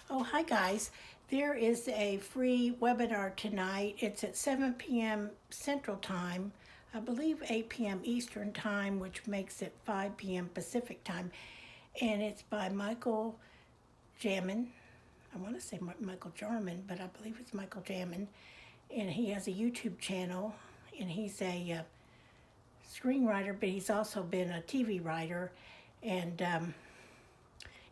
Oh, hi guys. There is a free webinar tonight. It's at 7 p.m. Central Time, I believe 8 p.m. Eastern Time, which makes it 5 p.m. Pacific Time. And it's by Michael Jamin. I want to say Michael Jarman, but I believe it's Michael Jamin. And he has a YouTube channel, and he's a screenwriter, but he's also been a TV writer. And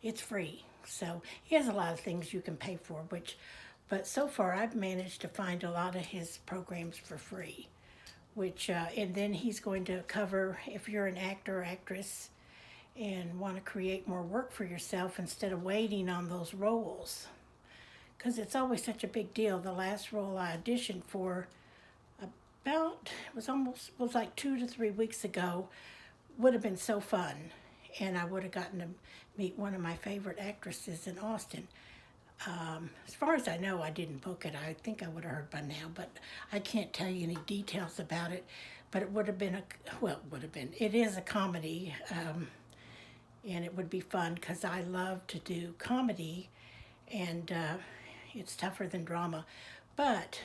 it's free. So he has a lot of things you can pay for, but so far I've managed to find a lot of his programs for free, and then he's going to cover if you're an actor or actress and want to create more work for yourself instead of waiting on those roles. Because it's always such a big deal. The last role I auditioned for it was like 2 to 3 weeks ago, would have been so fun, and I would have gotten to meet one of my favorite actresses in Austin. As far as I know, I didn't book it. I think I would have heard by now, but I can't tell you any details about it. But it would have been it is a comedy, and it would be fun because I love to do comedy, and it's tougher than drama. But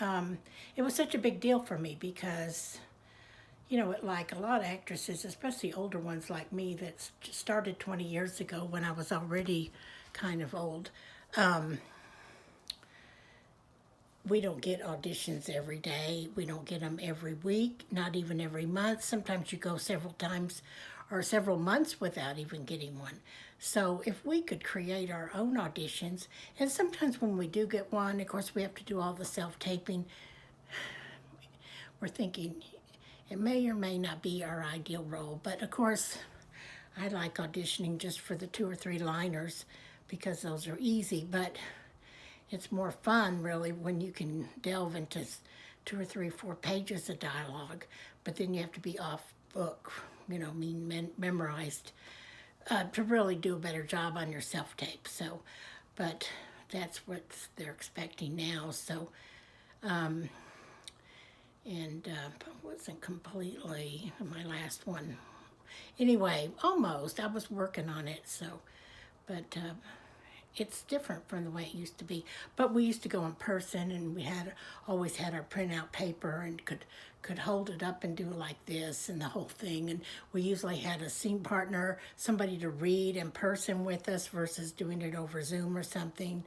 it was such a big deal for me because like a lot of actresses, especially older ones like me that started 20 years ago when I was already kind of old, we don't get auditions every day. We don't get them every week, not even every month. Sometimes you go several times or several months without even getting one. So if we could create our own auditions, and sometimes when we do get one, of course, we have to do all the self-taping. We're thinking, it may or may not be our ideal role, but of course, I like auditioning just for the 2 or 3 liners because those are easy, but it's more fun really when you can delve into 2 or 3, 4 pages of dialogue, but then you have to be off book, memorized, to really do a better job on your self-tape. So, but that's what they're expecting now. So, and wasn't completely my last one. Anyway, almost. I was working on it, so, but it's different from the way it used to be. But we used to go in person, and we always had our printout paper and could hold it up and do it like this and the whole thing. And we usually had a scene partner, somebody to read in person with us versus doing it over Zoom or something.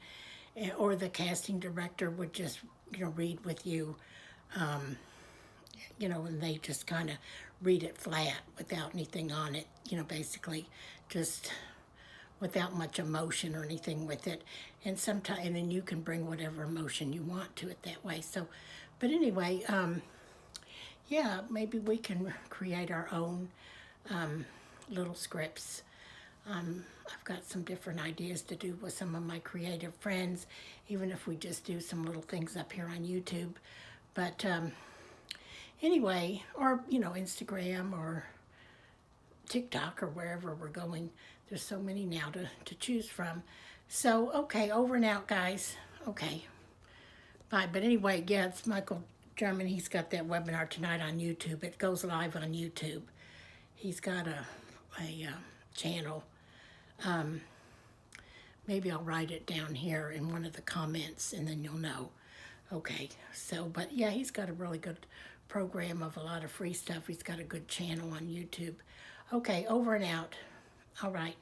Or the casting director would just read with you. And they just kind of read it flat without anything on it, basically just without much emotion or anything with it. And then you can bring whatever emotion you want to it that way. So, but anyway, yeah, maybe we can create our own little scripts. I've got some different ideas to do with some of my creative friends, even if we just do some little things up here on YouTube. But anyway, or Instagram or TikTok or wherever we're going. There's so many now to choose from. So, okay, over and out, guys. Okay, bye. But anyway, yeah, it's Michael Jamin. He's got that webinar tonight on YouTube. It goes live on YouTube. He's got a channel. Maybe I'll write it down here in one of the comments, and then you'll know. Okay, so, but yeah, he's got a really good program of a lot of free stuff. He's got a good channel on YouTube. Okay, over and out. All right.